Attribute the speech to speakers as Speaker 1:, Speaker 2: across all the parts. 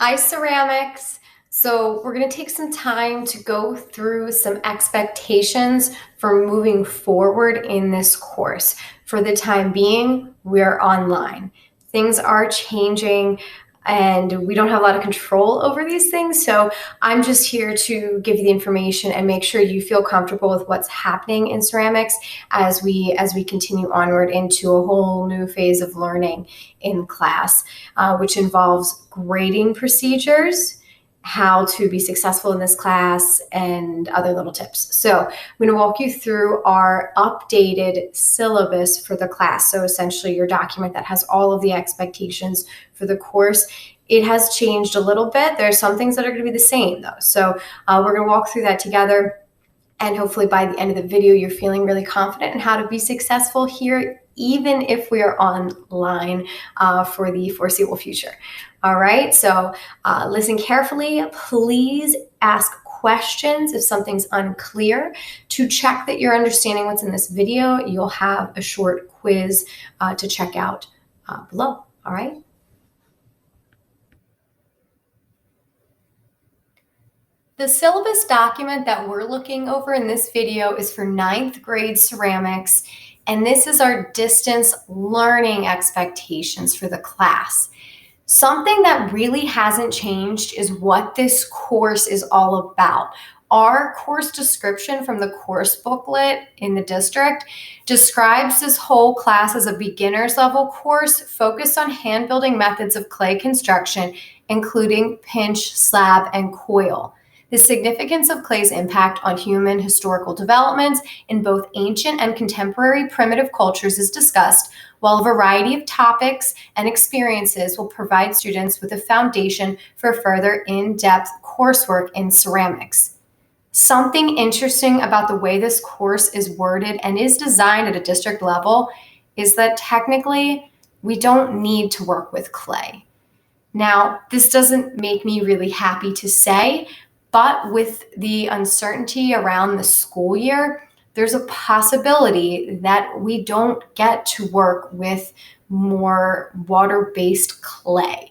Speaker 1: Hi, ceramics. So we're going to take some time to go through some expectations for moving forward in this course. For the time being, we're online. Things are changing and we don't have a lot of control over these things. So I'm just here to give you the information and make sure you feel comfortable with what's happening in ceramics as we continue onward into a whole new phase of learning in class, which involves grading procedures, how to be successful in this class, and other little tips. So I'm going to walk you through our updated syllabus for the class. So essentially your document that has all of the expectations for the course. It has changed a little bit. There are some things that are going to be the same though. So we're going to walk through that together. And hopefully by the end of the video, you're feeling really confident in how to be successful here, even if we are online for the foreseeable future. All right, so listen carefully. Please ask questions if something's unclear. To check that you're understanding what's in this video, you'll have a short quiz to check out below. All right. The syllabus document that we're looking over in this video is for 9th grade ceramics, and this is our distance learning expectations for the class. Something that really hasn't changed is what this course is all about. Our course description from the course booklet in the district describes this whole class as a beginner's level course focused on hand building methods of clay construction, including pinch, slab, and coil. The significance of clay's impact on human historical developments in both ancient and contemporary primitive cultures is discussed, while a variety of topics and experiences will provide students with a foundation for further in-depth coursework in ceramics. Something interesting about the way this course is worded and is designed at a district level is that technically we don't need to work with clay. Now, this doesn't make me really happy to say, but with the uncertainty around the school year, there's a possibility that we don't get to work with more water-based clay.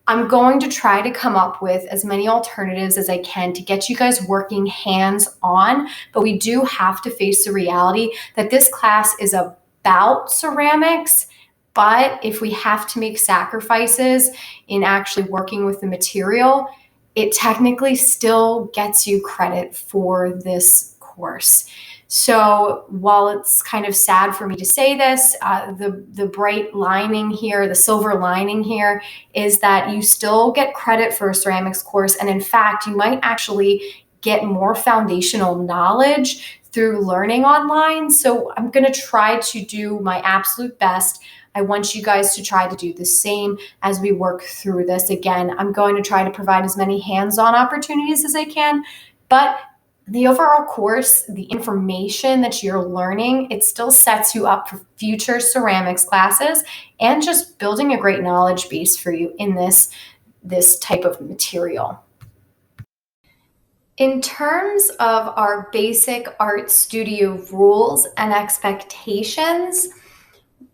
Speaker 1: I'm going to try to come up with as many alternatives as I can to get you guys working hands-on, but we do have to face the reality that this class is about ceramics. But if we have to make sacrifices in actually working with the material, it technically still gets you credit for this course. So while it's kind of sad for me to say this, the bright lining here, the silver lining here, is that you still get credit for a ceramics course. And in fact, you might actually get more foundational knowledge through learning online. So I'm going to try to do my absolute best. I want you guys to try to do the same as we work through this. Again, I'm going to try to provide as many hands-on opportunities as I can, but the overall course, the information that you're learning, it still sets you up for future ceramics classes and just building a great knowledge base for you in this type of material. In terms of our basic art studio rules and expectations,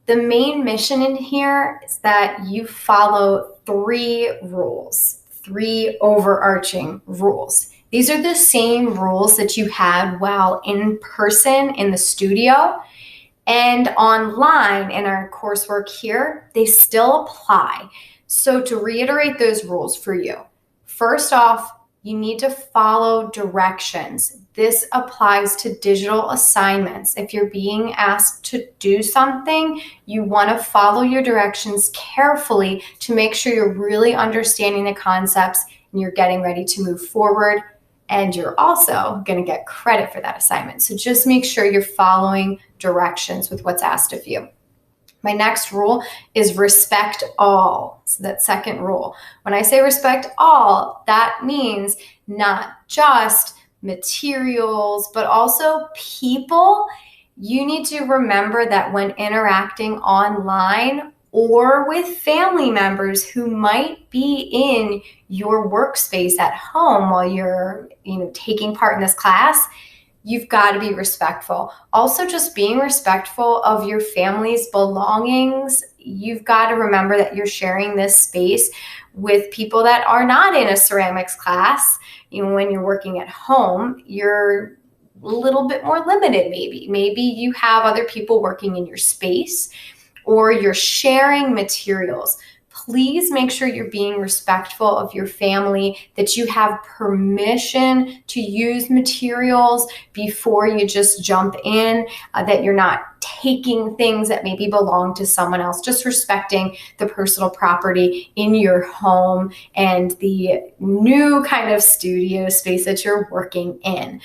Speaker 1: the main mission in here is that you follow 3 rules, 3 overarching rules. These are the same rules that you had while in person in the studio, and online in our coursework here, they still apply. So to reiterate those rules for you, first off, you need to follow directions. This applies to digital assignments. If you're being asked to do something, you want to follow your directions carefully to make sure you're really understanding the concepts and you're getting ready to move forward. And you're also going to get credit for that assignment. So just make sure you're following directions with what's asked of you. My next rule is respect all. So that second rule. When I say respect all, that means not just materials, but also people. You need to remember that when interacting online or with family members who might be in your workspace at home while you're, taking part in this class, you've got to be respectful. Also, just being respectful of your family's belongings. you've got to remember that you're sharing this space with people that are not in a ceramics class. When you're working at home, you're a little bit more limited maybe. Maybe you have other people working in your space, or you're sharing materials. Please make sure you're being respectful of your family, that you have permission to use materials before you just jump in, that you're not taking things that maybe belong to someone else, just respecting the personal property in your home and the new kind of studio space that you're working in.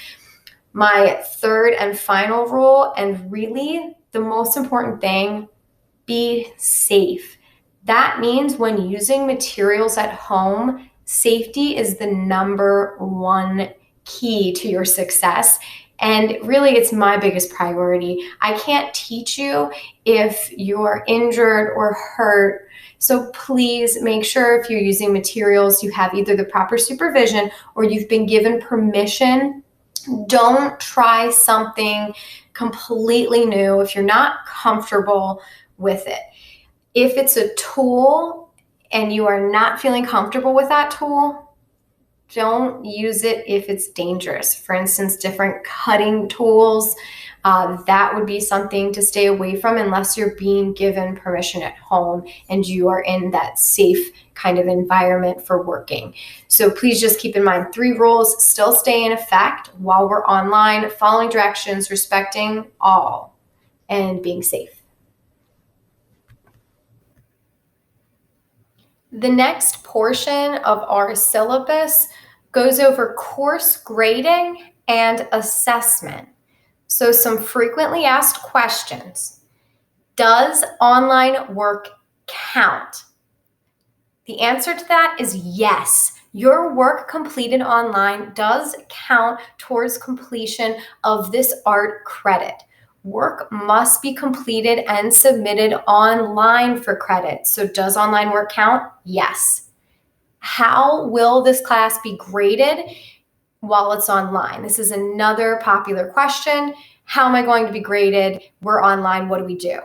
Speaker 1: My third and final rule, and really the most important thing, be safe. That means when using materials at home, safety is the number one key to your success. And really, it's my biggest priority. I can't teach you if you're injured or hurt. So please make sure if you're using materials, you have either the proper supervision or you've been given permission. Don't try something completely new if you're not comfortable with it. If it's a tool and you are not feeling comfortable with that tool, don't use it if it's dangerous. For instance, different cutting tools, that would be something to stay away from unless you're being given permission at home and you are in that safe kind of environment for working. So please just keep in mind 3 rules still stay in effect while we're online, following directions, respecting all, and being safe. The next portion of our syllabus goes over course grading and assessment. So some frequently asked questions. Does online work count? The answer to that is yes. Your work completed online does count towards completion of this art credit. Work must be completed and submitted online for credit. So does online work count? Yes. How will this class be graded while it's online? This is another popular question. How am I going to be graded? We're online. What do we do?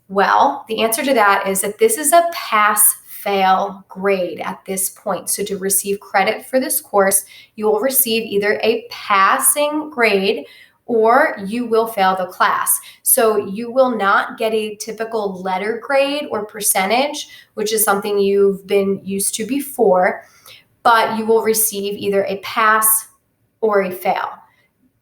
Speaker 1: Well, the answer to that is that this is a pass-fail grade at this point. So to receive credit for this course, you will receive either a passing grade or you will fail the class. So you will not get a typical letter grade or percentage, which is something you've been used to before, but you will receive either a pass or a fail.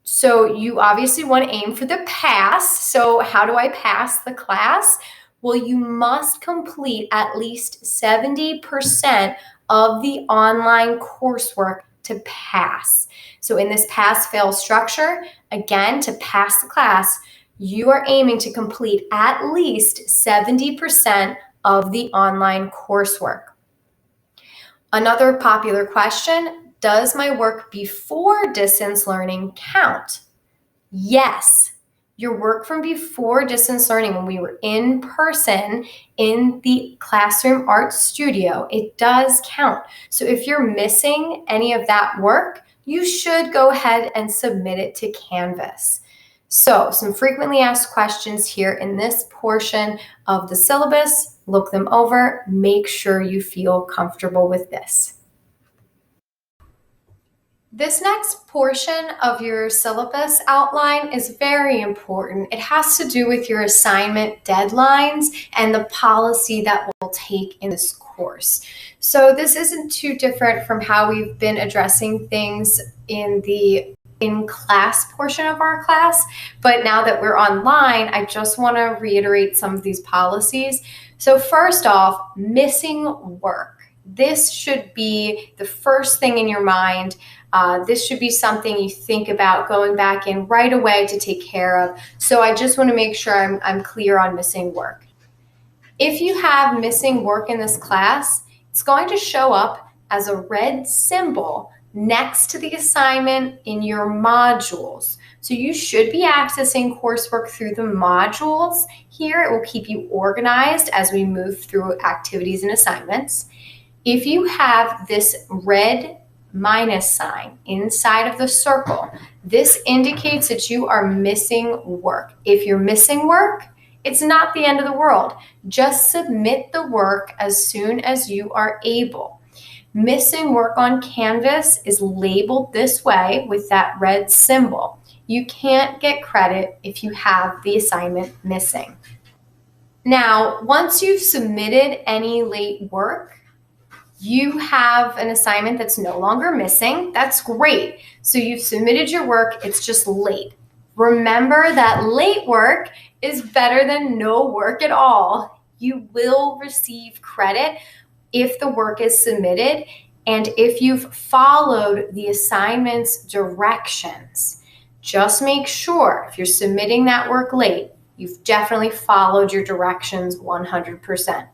Speaker 1: So you obviously want to aim for the pass. So how do I pass the class? Well, you must complete at least 70% of the online coursework to pass. So in this pass-fail structure, again, to pass the class, you are aiming to complete at least 70% of the online coursework. Another popular question, does my work before distance learning count? Yes. Your work from before distance learning, when we were in person in the classroom art studio, it does count. So if you're missing any of that work, you should go ahead and submit it to Canvas. So some frequently asked questions here in this portion of the syllabus. Look them over. Make sure you feel comfortable with this. This next portion of your syllabus outline is very important. It has to do with your assignment deadlines and the policy that we'll take in this course. So this isn't too different from how we've been addressing things in the in-class portion of our class, but now that we're online, I just want to reiterate some of these policies. So first off, missing work. This should be the first thing in your mind. This should be something you think about going back in right away to take care of. So I just want to make sure I'm clear on missing work. If you have missing work in this class, it's going to show up as a red symbol next to the assignment in your modules. So you should be accessing coursework through the modules here. It will keep you organized as we move through activities and assignments. If you have this red minus sign inside of the circle, this indicates that you are missing work. If you're missing work, It's not the end of the world. Just submit the work as soon as you are able. Missing work on Canvas is labeled this way with that red symbol. You can't get credit if you have the assignment missing. Now, once you've submitted any late work, you have an assignment that's no longer missing. That's great. So you've submitted your work, it's just late. Remember that late work is better than no work at all. You will receive credit if the work is submitted and if you've followed the assignment's directions. Just make sure if you're submitting that work late, you've definitely followed your directions 100%.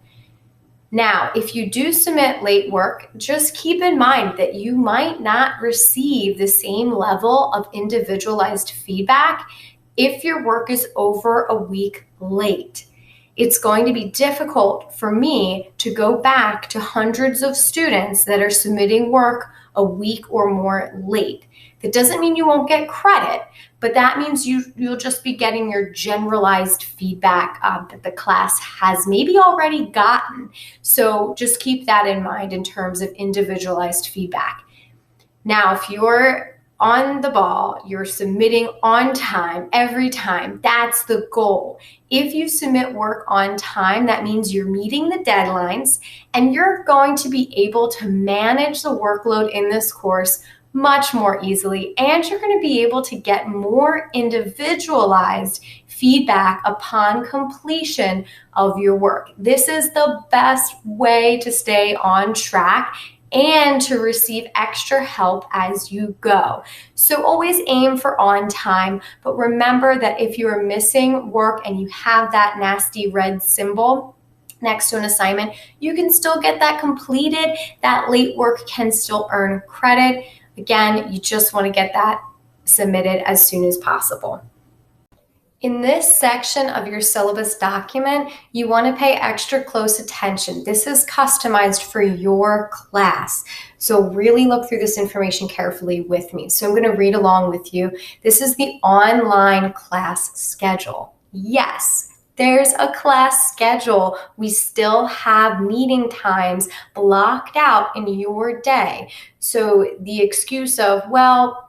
Speaker 1: Now, if you do submit late work, just keep in mind that you might not receive the same level of individualized feedback if your work is over a week late. It's going to be difficult for me to go back to hundreds of students that are submitting work a week or more late. That doesn't mean you won't get credit, but that means you'll just be getting your generalized feedback that the class has maybe already gotten. So just keep that in mind in terms of individualized feedback. Now, if you're on the ball, you're submitting on time every time. That's the goal. If you submit work on time, that means you're meeting the deadlines and you're going to be able to manage the workload in this course much more easily, and you're going to be able to get more individualized feedback upon completion of your work. This is the best way to stay on track and to receive extra help as you go. So always aim for on time, but remember that if you are missing work and you have that nasty red symbol next to an assignment, you can still get that completed. That late work can still earn credit. Again, you just want to get that submitted as soon as possible. In this section of your syllabus document, you want to pay extra close attention. This is customized for your class. So really look through this information carefully with me. So I'm going to read along with you. This is the online class schedule. Yes, there's a class schedule. We still have meeting times blocked out in your day. So the excuse of, well,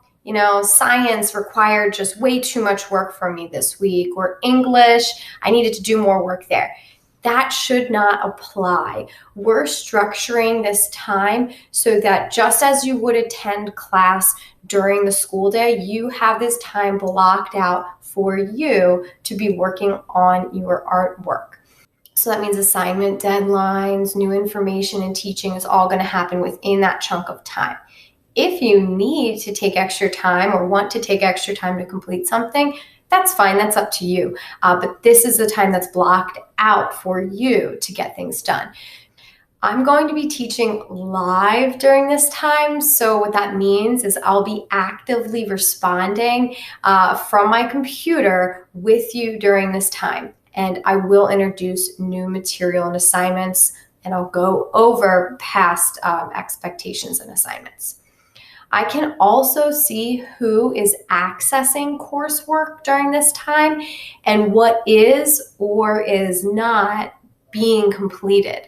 Speaker 1: science required just way too much work from me this week, or English, I needed to do more work there. That should not apply. We're structuring this time so that just as you would attend class during the school day, you have this time blocked out for you to be working on your artwork. So that means assignment deadlines, new information, and teaching is all going to happen within that chunk of time. If you need to take extra time or want to take extra time to complete something, that's fine. That's up to you. But this is the time that's blocked out for you to get things done. I'm going to be teaching live during this time. So what that means is I'll be actively responding from my computer with you during this time. And I will introduce new material and assignments, and I'll go over past expectations and assignments. I can also see who is accessing coursework during this time and what is or is not being completed.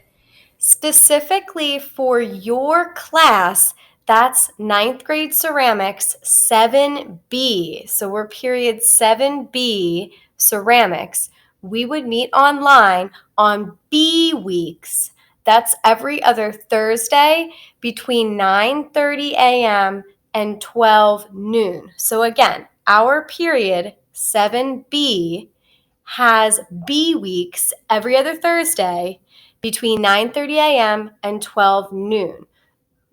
Speaker 1: Specifically for your class, that's 9th grade ceramics 7B. So we're period 7B ceramics. We would meet online on B weeks. That's every other Thursday between 9:30 a.m. and 12 noon. So again, our period 7B has B weeks every other Thursday between 9:30 a.m. and 12 noon.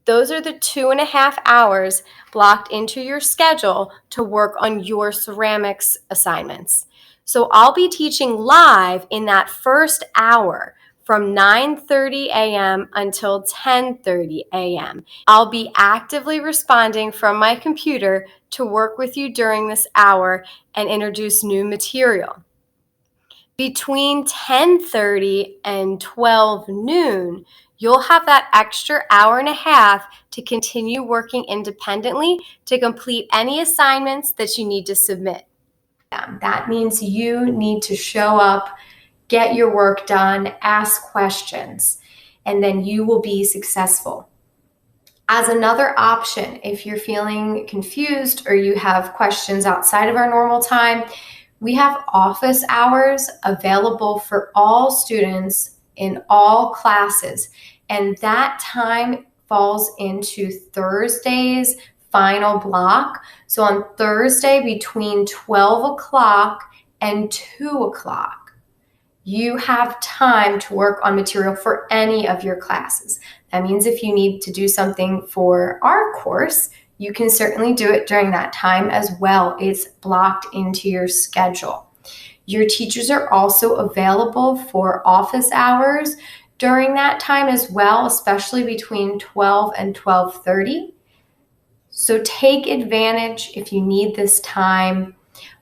Speaker 1: Those are the 2.5 hours blocked into your schedule to work on your ceramics assignments. So I'll be teaching live in that first hour from 9:30 a.m. until 10:30 a.m. I'll be actively responding from my computer to work with you during this hour and introduce new material. Between 10:30 and 12 noon, you'll have that extra hour and a half to continue working independently to complete any assignments that you need to submit. That means you need to show up get your work done, ask questions, and then you will be successful. As another option, if you're feeling confused or you have questions outside of our normal time, we have office hours available for all students in all classes. And that time falls into Thursday's final block. So on Thursday between 12 o'clock and 2 o'clock, you have time to work on material for any of your classes. That means if you need to do something for our course, you can certainly do it during that time as well. It's blocked into your schedule. Your teachers are also available for office hours during that time as well, especially between 12 and 12:30. So take advantage if you need this time.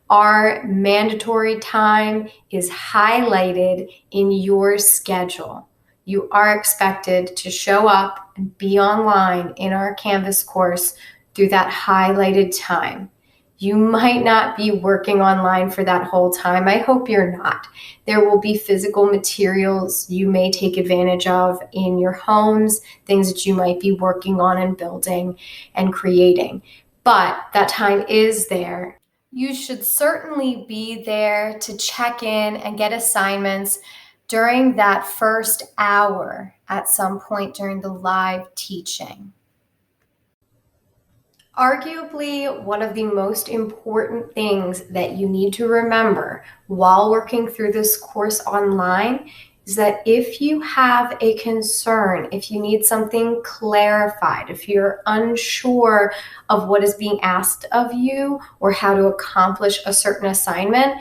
Speaker 1: Our mandatory time is highlighted in your schedule. You are expected to show up and be online in our Canvas course through that highlighted time. You might not be working online for that whole time. I hope you're not. There will be physical materials you may take advantage of in your homes, things that you might be working on and building and creating. But that time is there. You should certainly be there to check in and get assignments during that first hour at some point during the live teaching. Arguably, one of the most important things that you need to remember while working through this course online is that if you have a concern, if you need something clarified, if you're unsure of what is being asked of you or how to accomplish a certain assignment,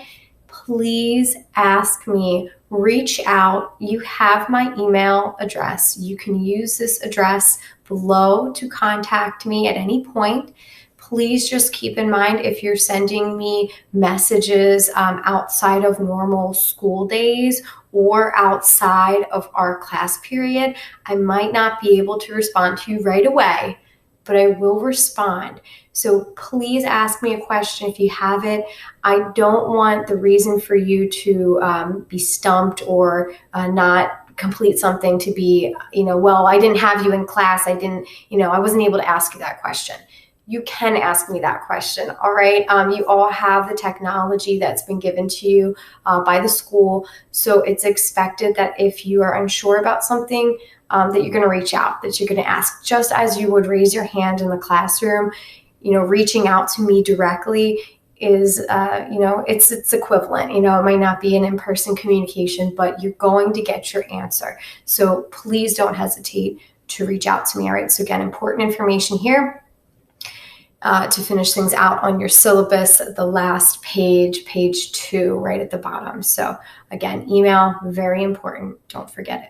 Speaker 1: please ask me. Reach out. You have my email address. You can use this address below to contact me at any point. Please just keep in mind if you're sending me messages outside of normal school days or outside of our class period, I might not be able to respond to you right away, but I will respond. So please ask me a question if you have it. I don't want the reason for you to be stumped or not complete something to be, well, I didn't have you in class. I wasn't able to ask you that question. You can ask me that question, all right? You all have the technology that's been given to you by the school. So it's expected that if you are unsure about something, that you're going to reach out, that you're going to ask, just as you would raise your hand in the classroom. Reaching out to me directly is, it's equivalent. It might not be an in-person communication, but you're going to get your answer. So please don't hesitate to reach out to me, all right? So again, important information here. To finish things out on your syllabus, the last page, page 2, right at the bottom. So again, email, very important. Don't forget it.